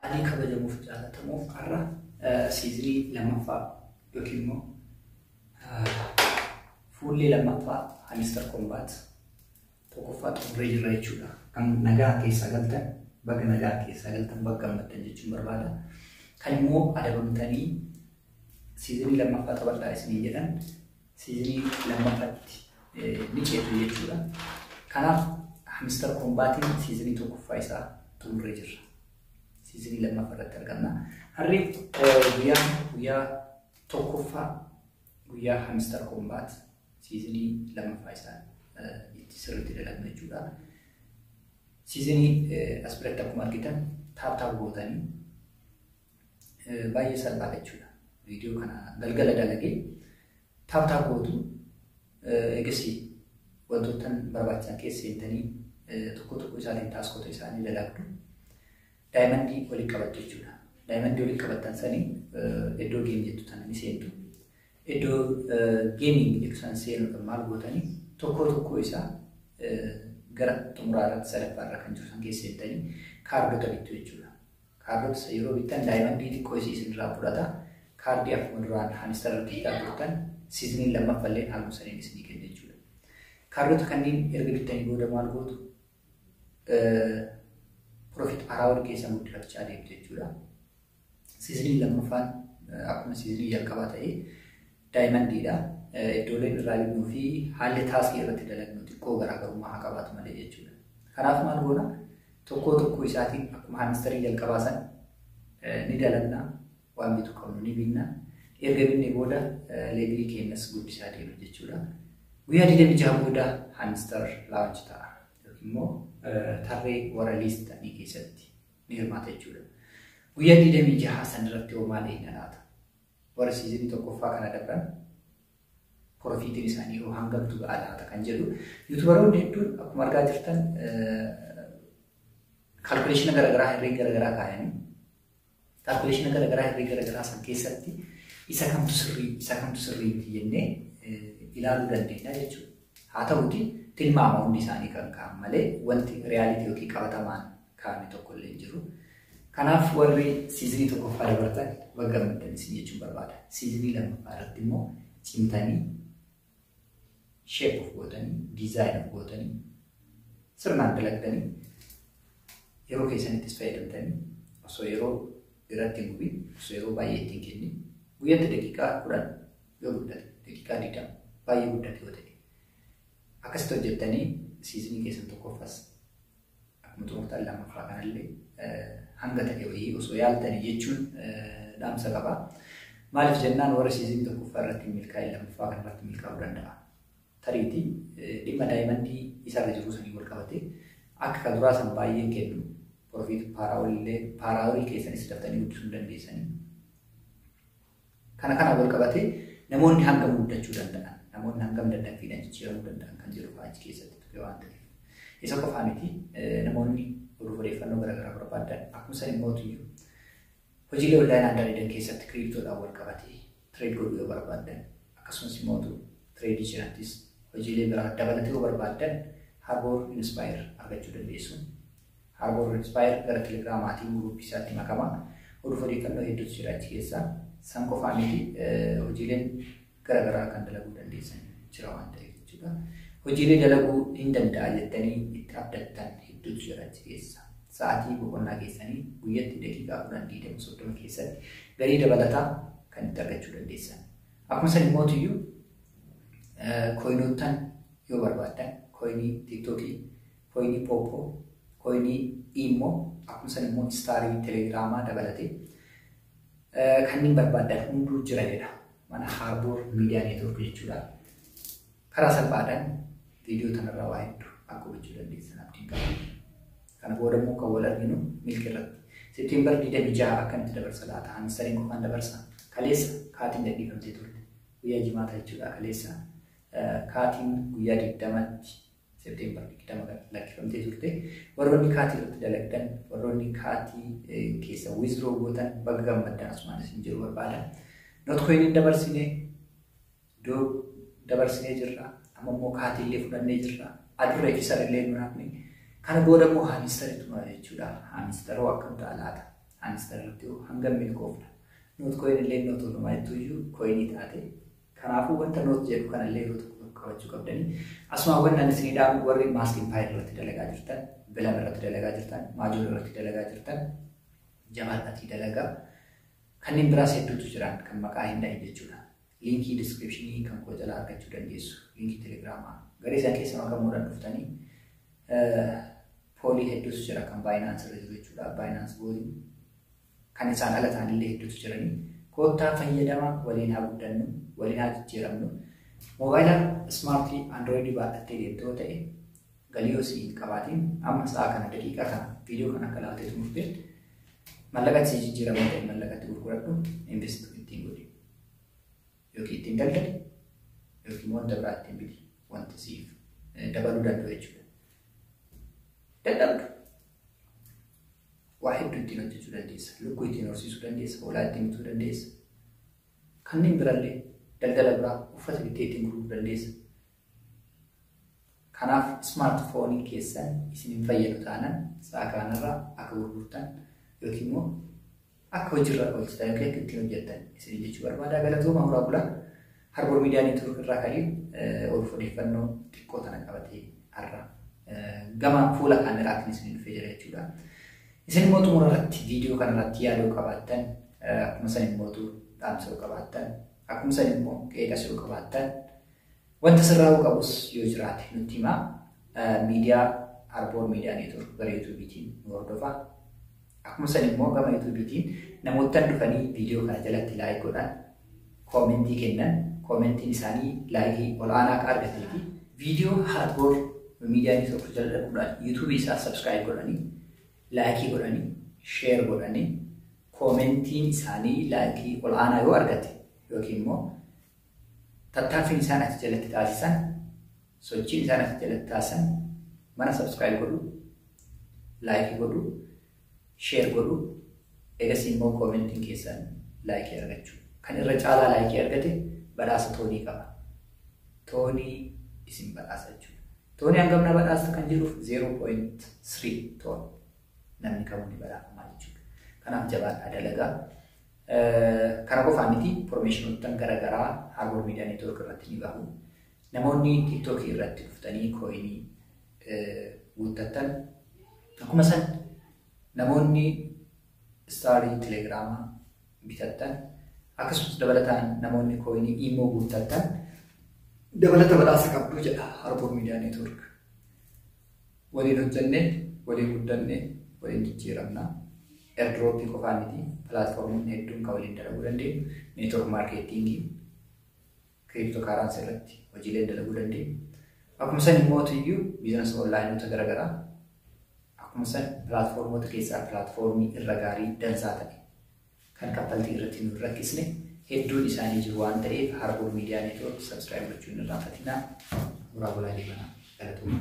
Ani kabajamuuf jaallatamuuf har'a siizinii lammaffaa yookiin immoo fuullee lammaffaa Hamster Combat tokkoffaa xumuree jirra jechuudha. Kan nagaa keessa galtan bakka nagaa keessa galtan bakka gammaddan jechuun barbaada. Kan immoo adabamtanii siizinii lammaffaa taphadhaa isinii jedhan siizinii lammaffaatti ni ceetu jechuudha. Kanaaf Hamster Combatiin siizinii tokkoffaa isaa xumuree jirra. Siizinii lammaffaa irratti argamna. Harri guyyaa tokkoffaa guyyaa Hamster Combat siizinii lammaffaa isaa itti sirriitti dalagna jechuudha. Siizinii as biratti akkuma argitan taaptaap gootanii baay'ee salphaadha jechuudha. Viidiyoo kana galgala dalagee taaptaap gootu eegasii wantoota barbaachisan keessa seentanii tokko isaatiin taaskota isaanii dalagdu. Daayimandii walitti qabattu jechuudha. Daayimandii walitti qabattan sanii iddoo geem jettu tana ni seentu. Iddoo geemiin jettu san seenuudhaan maal gootanii tokko isaa gara xumuraarratti sadaffaarra kan jiru san keessa seentanii kaardota bittu jechuudha. Kaardota yeroo bittan daayimandii xiqqoo isinirraa fudhata. Kaardii akkuma duraan Hamster irratti qabattan siizinii lammaffallee haaluma saniin isinii kenna jechuudha. Kaardota kanneen erga bittanii booda maal gootu? Profit araawwan keessa guddifachaa deemtu jechuudha. Siizinii lammaffaan akkuma siizinii jalqabaa ta'ee daayimandiidha. Iddooleen irraa binnuu fi haalli taaskii irratti dalagnu xiqqoo garaagarummaa haa qabaatu malee jechuudha. Kanaaf maal goona? Tokko isaatiin akkuma Hamsterii jalqabaa san ni dalagna, waan bitu qabnu ni binna. Erga binnee booda leebilii keenyas guddisaa deemna jechuudha. Guyyaa 26 booda Hamster launch ta'a. Immoo tarree warra liistanii keessatti ni hirmaata jechuudha. Guyyaa 26 san irratti maal laata? Warra siizinii tokkoffaa kana dabran profiitiin isaanii yoo hangamtu ga'a laata kan jedhu yuutubaroonni hedduun akkuma argaa jirtan kaalkuleeshina garaagaraa herreega garaagaraa kaayanii kaalkuleeshina garaagaraa herreega garaagaraa san keessatti isa kamtu sirriitti jennee ilaaluu dandeenya jechuudha. Haa ta'uuti tilmaama hundi isaanii kan kaa'an malee wanti reyaalitii yookiin qabatamaan kaa'ame tokko illee hin jiru. Kanaaf warri siizinii tokkoffaa dabartan bakka gammaddan isin jechuun barbaada. Siizinii lammaffaa irratti immoo cimtanii shape of gootanii diizaayina of gootanii sirnaan dalagdanii yeroo keessanittis fayyadamtanii osoo yeroo irratti hin gubiin osoo yeroo baay'ee ittiin kennin guyyaatti daqiiqaa 10 yoo guddate daqiiqaa 20 baay'ee guddate yoo ta'e akkasitti hojjettanii siizinii keessan tokkoffaas akkuma xumurtaan lammaffaa kanallee hanga ta'e wayii osoo yaaltanii jechuun dhaamsa qaba. Maaliif jennaan warra siizinii tokkoffaa irratti milkaa'e lammaffaa kan irratti milkaa'uu danda'a. Tariitii dhimma daayimandii isarra jiru sanii wal qabate akka kan duraa san baay'een kennu profiit paaraawolii keessanis daftanii guddisuu dandeessanii. Kana wal qabate namoonni hangam guddachuu danda'an, namoonni hangam dadhabbiidhaan jijjiiramuu danda'an kan jiru achi keessatti ture waan ta'eef. Isa qofaa miti namoonni odeeffannoo garaagaraa barbaadan akkuma san immoo hojiilee onlaayinii adda addaa keessatti kiriiptoodhaan wal qabatee tireed godhuu yoo barbaadan akkasumas immoo tireedii jiraattis hojiilee biraa dabalatee yoo barbaadan Harbour Inspire argachuu dandeessu. Harbour Inspire gara telegiraamaatiin guruupii isaatti makamaa odeeffannoo hedduutu jira achi keessaa. San qofaa miti hojiileen garaagaraa kan dalaguu dandeessan jira waan ta'eef jechuudha. Hojiilee dalaguu hin danda'a jettanii itti abdattan hedduutu jira achi keessa. Sa'aatii boqonnaa keessanii guyyaatti daqiiqaa 10-30 keessatti galii dabalataa kan itti argachuu dandeessan. Akkuma san immoo kooyinoottan yoo barbaadan kooyinii tiiktookii, kooyinii pooppoo, kooyinii immoo akkuma san immoo istaarii telegiraamaa dabalatee kanneen barbaadan hunduu jira jedha. Mana Harbour Miidiyaa Neetwoork jechuudha. Karaa salphaadhaan viidiyoo kanarraa waa hedduu akka hubachuu dandeessan abdiin qaba. Kana booda immoo kan wal arginu milki irratti. Seepteembar 26 akkamitti dabarsa laata? Hamstariin qofaan dabarsa. Kaleessa kaatiin gadhiifamtee turte. Guyyaa jimaataa jechuudha kaleessa. Kaatiin guyyaa 20tti Seepteembar 20 lakkifamtee turte. Warroonni kaatii irratti dalagdan, warroonni kaatii keessa wizroo gootan bakka gammaddan asumaan isin jiru barbaada. Nootkoiniin dabarsinee jirra. Amma immoo kaatii illee fudhannee jirra. Adurree fi sararlee nunaafne. Kana booda immoo Hamsteriitu jechuudha. Hamsteroo akkam ta'a laata? aanistarratti hanga milkoofna. Noot koyin illee noot olumaa jettuyyuu koyinii taate. Kanaafuu wanta noot jedhu kanallee yeroo tokko qabachuu qabdanii. Asuma wannan isinii dhaabu warri Mask Empire irratti dalagaa jirtan, Bilam irratti dalagaa jirtan, Maajoor irratti dalagaa jirtan, Jamaal irratti dalagaa. Kanneen biraas hedduutu jiran kan maqaa hin dha'in jechuudha. Linkii descriptionii kan koo jalaa argachuu dandeessu. Linkii telegiraamaa. Garee isaan keessa makamuudhaan dhuftanii poolii hedduutu jira kan Binance irra jiru jechuudha. Binance boolii kan isaan ala ta'anillee hedduutu jiranii. Koottaa fayyadama waliin haa guddannu, waliin haa jijjiiramnu. Moobaayila smaartii Androidii baadhattee deemtoo ta'e galii osoo hin qabaatiin amma sa'a kana daqiiqaa kana viidiyoo kana akka laaltee xumurteetti mallaqatti jijjiiramaa ta'e mallaqatti gurguradhu investu ittiin godhi. Yookiin ittiin daldali yookiin wanta biraa ittiin biti wanta siif dabaluu danda'u jechuudha. Daldaltu waa hedduu ittiin hojjechuu dandeessa. Lukkuu ittiin horsiisuu dandeessa. Hoolaa ittiin bituu dandeessa. Kanneen birallee daldala biraa uffata bittee ittiin gurguruu dandeessa. Kanaaf smaartfoonii keessan isin hin fayyadu taanaan sa'a kanarraa akka gurgurtan yookiin immoo akka hojiirra oolchitan yookiin akka ittiin hojjettan isin jechuu barbaada. Galatooma Horaa Bulaa Harbour Miidiyaa Neetwoork irraa ka'ee odeeffannoo xiqqoo tana qabatee har'a gama fuula kaameraatiin isin dhufee jira jechuudha. Isin immoo xumura irratti viidiyoo kanarratti yaaduu qabaattan akkuma san immoo dhaamsa qabaattan akkuma san immoo qeeqas yoo qabaattan wanta sirraa'uu qabus yoo jiraate nutti himaa. Miidiyaa Harbour Miidiyaa Neetwoork gara yuutuubiitiin nu hordofaa. Akkuma san immoo gama yuutuubiitiin namoota dhufanii viidiyoo kana jalatti laayik godhan koomentii kennan koomentiin isaanii laayikii olaanaa akka argatee fi viidiyoo Harbour Miidiyaa Neetwoork jala dhaquudhaan yuutuubii isaa sabskiraayib godhanii laayikii godhanii sheer godhanii koomentiin isaanii laayikii olaanaa yoo argate yookiin immoo tattaaffiin isaan as jalatti taasisan sochiin isaan as jalatti taasisan mana sabskiraayib godhu laayikii godhu sheer godhu eegas immoo koomentiin keessan laayikii argachuu kan irra caalaa laayikii argate badhaasa toonii qaba. Toonii isin badhaasa jechuudha. Toonii hangam na badhaasa kan jiruuf 0.3 toon namni kamuu ni badhaafamaa jechuudha. Kanaaf jabaadhaa dalagaa. Kana qofaa miti informationoota garaagaraa Harbour Miidiyaa Neetwoork irratti ni bahu. Namoonni TikTok irratti dhuftanii kooyinii guuttattan akkuma san namoonni staarii telegiraamaa bitattan akkasumas dabalataan namoonni kooyinii immoo guuttattan dabalata badhaasa qabdu jedha Harbour Miidiyaa Neetwoork. Waliin hojjannee waliin guddannee waliin jijjiiramnaa. Airdroppii qofaa miti pilaatfoormiin hedduun kan waliin dalaguu dandeenyu neetwoork maarkeetingii kiriptokaransii irratti hojiilee dalaguu dandeenyu. Akkuma san immoo iyyuu biizinasii onlaayinoota garaagaraa akkuma san pilaatfoormoota keessaa pilaatfoormii irra gaarii dansaa ta'e kan kaffaltii irratti nu rakkisne hedduun isaanii jiru waan ta'eef Harbour Miidiyaa Neetwoork sabskiraayib gochuun irraa fatinaa Horaa Bulaa Liibanaa galatooma.